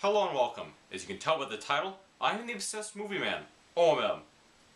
Hello and welcome. As you can tell by the title, I am the obsessed movie man, O.M.M.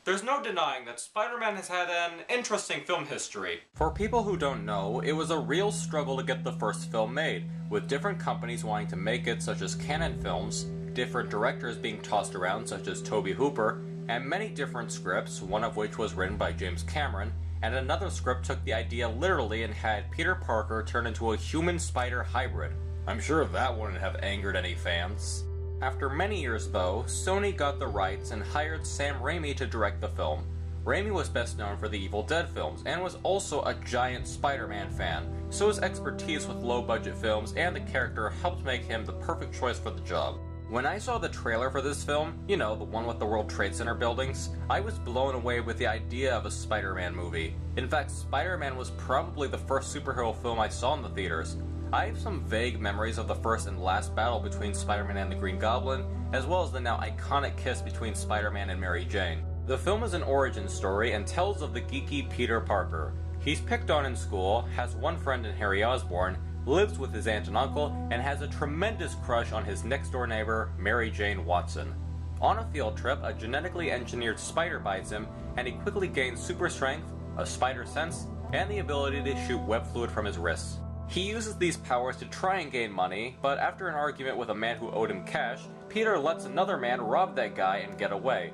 There's no denying that Spider-Man has had an interesting film history. For people who don't know, it was a real struggle to get the first film made, with different companies wanting to make it such as Canon Films, different directors being tossed around such as Tobe Hooper, and many different scripts, one of which was written by James Cameron, and another script took the idea literally and had Peter Parker turn into a human-spider hybrid. I'm sure that wouldn't have angered any fans. After many years though, Sony got the rights and hired Sam Raimi to direct the film. Raimi was best known for the Evil Dead films, and was also a giant Spider-Man fan, so his expertise with low-budget films and the character helped make him the perfect choice for the job. When I saw the trailer for this film, you know, the one with the World Trade Center buildings, I was blown away with the idea of a Spider-Man movie. In fact, Spider-Man was probably the first superhero film I saw in the theaters. I have some vague memories of the first and last battle between Spider-Man and the Green Goblin, as well as the now iconic kiss between Spider-Man and Mary Jane. The film is an origin story and tells of the geeky Peter Parker. He's picked on in school, has one friend in Harry Osborn, lives with his aunt and uncle, and has a tremendous crush on his next-door neighbor, Mary Jane Watson. On a field trip, a genetically engineered spider bites him, and he quickly gains super strength, a spider sense, and the ability to shoot web fluid from his wrists. He uses these powers to try and gain money, but after an argument with a man who owed him cash, Peter lets another man rob that guy and get away.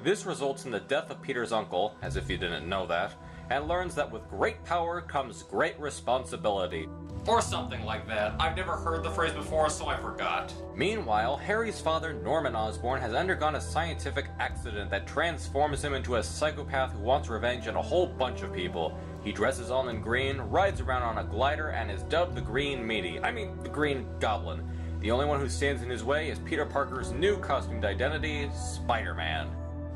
This results in the death of Peter's uncle, as if you didn't know that, and learns that with great power comes great responsibility. Or something like that. I've never heard the phrase before, so I forgot. Meanwhile, Harry's father, Norman Osborn, has undergone a scientific accident that transforms him into a psychopath who wants revenge on a whole bunch of people. He dresses all in green, rides around on a glider, and is dubbed the the Green Goblin. The only one who stands in his way is Peter Parker's new costumed identity, Spider-Man.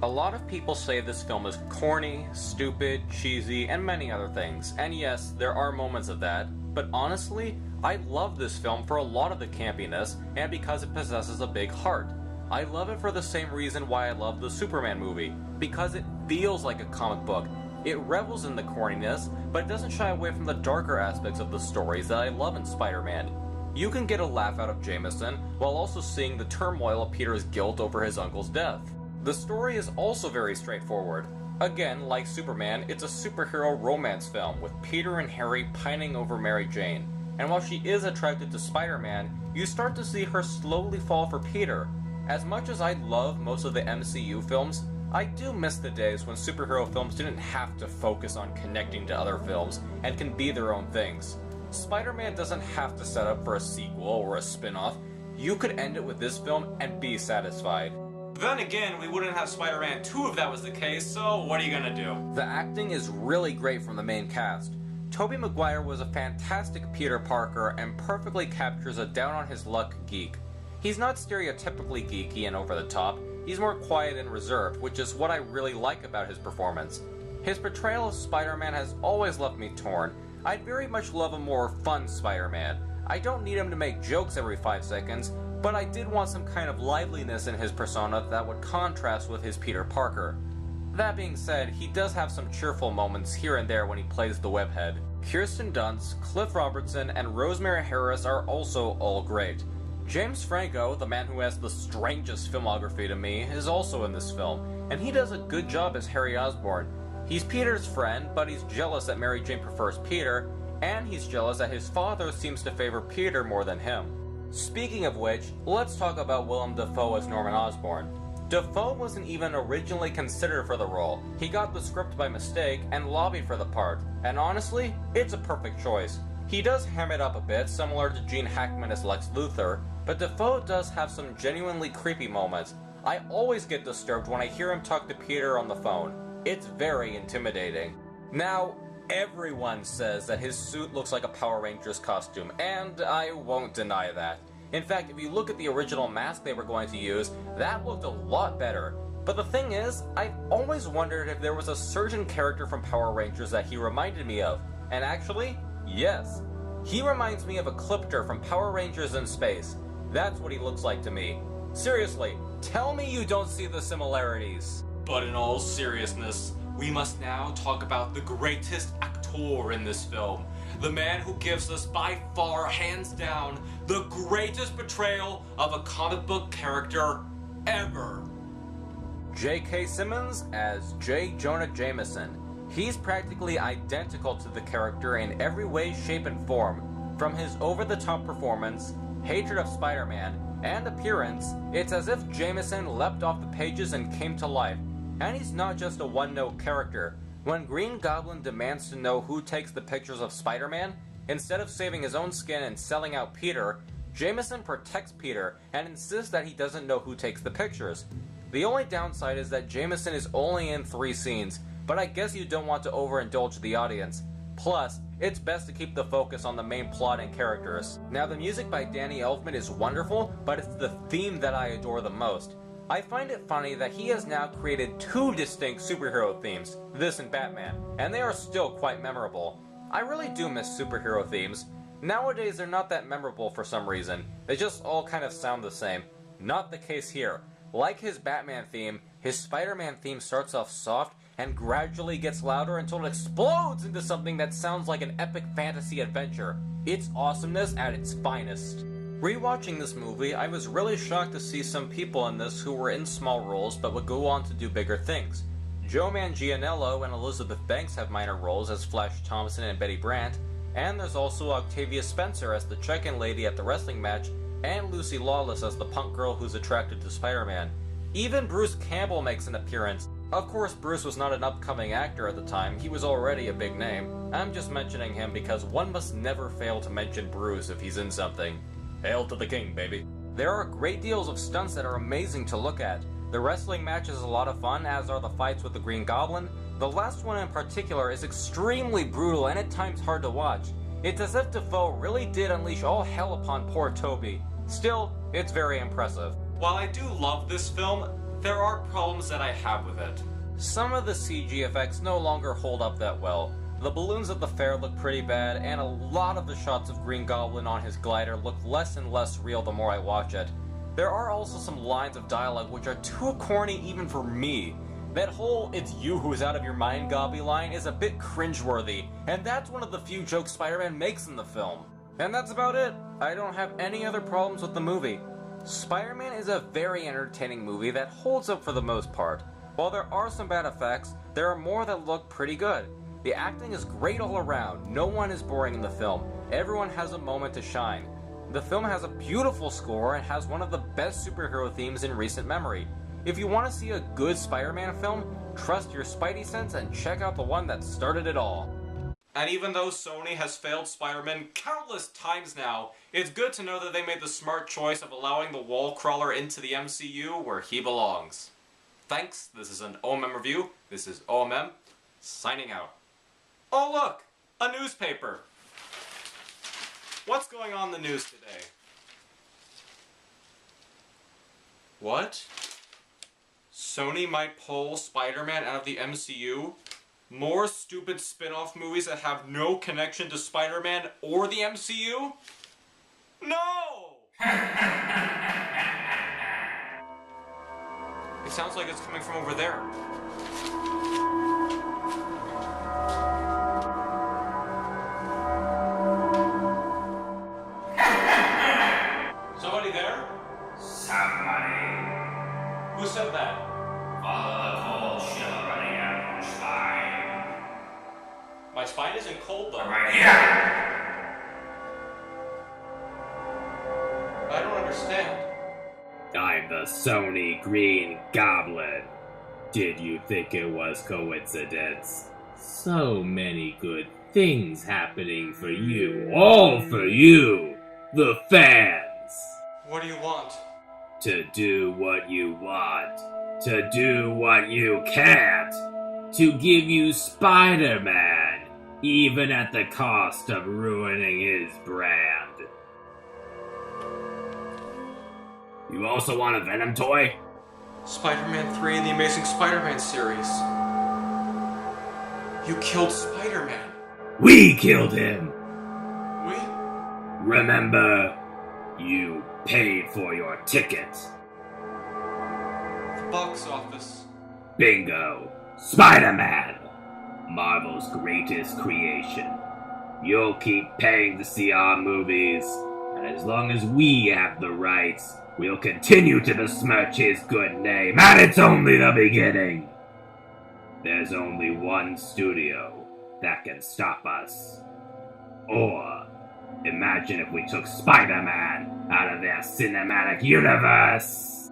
A lot of people say this film is corny, stupid, cheesy, and many other things, and yes, there are moments of that, but honestly, I love this film for a lot of the campiness, and because it possesses a big heart. I love it for the same reason why I love the Superman movie, because it feels like a comic book. It revels in the corniness, but it doesn't shy away from the darker aspects of the stories that I love in Spider-Man. You can get a laugh out of Jameson, while also seeing the turmoil of Peter's guilt over his uncle's death. The story is also very straightforward. Again, like Superman, it's a superhero romance film, with Peter and Harry pining over Mary Jane. And while she is attracted to Spider-Man, you start to see her slowly fall for Peter. As much as I love most of the MCU films, I do miss the days when superhero films didn't have to focus on connecting to other films, and can be their own things. Spider-Man doesn't have to set up for a sequel or a spin-off. You could end it with this film and be satisfied. Then again, we wouldn't have Spider-Man 2 if that was the case, so what are you gonna do? The acting is really great from the main cast. Tobey Maguire was a fantastic Peter Parker and perfectly captures a down-on-his-luck geek. He's not stereotypically geeky and over-the-top, he's more quiet and reserved, which is what I really like about his performance. His portrayal of Spider-Man has always left me torn. I'd very much love a more fun Spider-Man. I don't need him to make jokes every 5 seconds, but I did want some kind of liveliness in his persona that would contrast with his Peter Parker. That being said, he does have some cheerful moments here and there when he plays the webhead. Kirsten Dunst, Cliff Robertson, and Rosemary Harris are also all great. James Franco, the man who has the strangest filmography to me, is also in this film, and he does a good job as Harry Osborn. He's Peter's friend, but he's jealous that Mary Jane prefers Peter, and he's jealous that his father seems to favor Peter more than him. Speaking of which, let's talk about Willem Dafoe as Norman Osborn. Dafoe wasn't even originally considered for the role. He got the script by mistake and lobbied for the part, and honestly, it's a perfect choice. He does ham it up a bit, similar to Gene Hackman as Lex Luthor, but Dafoe does have some genuinely creepy moments. I always get disturbed when I hear him talk to Peter on the phone. It's very intimidating. Now, everyone says that his suit looks like a Power Rangers costume, and I won't deny that. In fact, if you look at the original mask they were going to use, that looked a lot better. But the thing is, I've always wondered if there was a certain character from Power Rangers that he reminded me of. And actually, yes. He reminds me of Ecliptor from Power Rangers in Space. That's what he looks like to me. Seriously, tell me you don't see the similarities. But in all seriousness, we must now talk about the greatest actor in this film. the man who gives us by far, hands down, the greatest portrayal of a comic book character ever. J.K. Simmons as J. Jonah Jameson. He's practically identical to the character in every way, shape, and form. From his over-the-top performance, hatred of Spider-Man, and appearance, it's as if Jameson leapt off the pages and came to life. And he's not just a one-note character. When Green Goblin demands to know who takes the pictures of Spider-Man, instead of saving his own skin and selling out Peter, Jameson protects Peter and insists that he doesn't know who takes the pictures. The only downside is that Jameson is only in 3 scenes, but I guess you don't want to overindulge the audience. Plus, it's best to keep the focus on the main plot and characters. Now, the music by Danny Elfman is wonderful, but it's the theme that I adore the most. I find it funny that he has now created 2 distinct superhero themes, this and Batman, and they are still quite memorable. I really do miss superhero themes. Nowadays, they're not that memorable for some reason. They just all kind of sound the same. Not the case here. Like his Batman theme, his Spider-Man theme starts off soft and gradually gets louder until it explodes into something that sounds like an epic fantasy adventure. It's awesomeness at its finest. Rewatching this movie, I was really shocked to see some people in this who were in small roles but would go on to do bigger things. Joe Manganiello and Elizabeth Banks have minor roles as Flash Thompson and Betty Brant, and there's also Octavia Spencer as the check-in lady at the wrestling match, and Lucy Lawless as the punk girl who's attracted to Spider-Man. Even Bruce Campbell makes an appearance. Of course, Bruce was not an upcoming actor at the time, he was already a big name. I'm just mentioning him because one must never fail to mention Bruce if he's in something. Hail to the king, baby. There are great deals of stunts that are amazing to look at. The wrestling match is a lot of fun, as are the fights with the Green Goblin. The last one in particular is extremely brutal and at times hard to watch. It's as if Dafoe really did unleash all hell upon poor Toby. Still, it's very impressive. While I do love this film, there are problems that I have with it. Some of the CG effects no longer hold up that well. The balloons at the fair look pretty bad, and a lot of the shots of Green Goblin on his glider look less and less real the more I watch it. There are also some lines of dialogue which are too corny even for me. That whole "it's you who's out of your mind" Gobby line is a bit cringeworthy, and that's one of the few jokes Spider-Man makes in the film. And that's about it. I don't have any other problems with the movie. Spider-Man is a very entertaining movie that holds up for the most part. While there are some bad effects, there are more that look pretty good. The acting is great all around, no one is boring in the film, everyone has a moment to shine. The film has a beautiful score and has one of the best superhero themes in recent memory. If you want to see a good Spider-Man film, trust your Spidey sense and check out the one that started it all. And even though Sony has failed Spider-Man countless times now, it's good to know that they made the smart choice of allowing the wall crawler into the MCU where he belongs. Thanks, this is an O.M.M review, this is O.M.M, signing out. Oh look! A newspaper! What's going on in the news today? What? Sony might pull Spider-Man out of the MCU? More stupid spin-off movies that have no connection to Spider-Man or the MCU? No! It sounds like it's coming from over there. Somebody there? Somebody. Who said that? Follow the cold chill running out of your spine. My spine isn't cold though. Right here. I don't understand. I'm the Sony Green Goblin. Did you think it was coincidence? So many good things happening for you. All for you, the fans. What do you want? To do what you want. To do what you can't. To give you Spider-Man, even at the cost of ruining his brand. You also want a Venom toy? Spider-Man 3 in the Amazing Spider-Man series. You killed Spider-Man. We killed him! We? Remember, you paid for your ticket. The box office. Bingo! Spider-Man! Marvel's greatest creation. You'll keep paying to see our movies, and as long as we have the rights, we'll continue to besmirch his good name, and it's only the beginning. There's only one studio that can stop us. Or, imagine if we took Spider-Man out of their cinematic universe!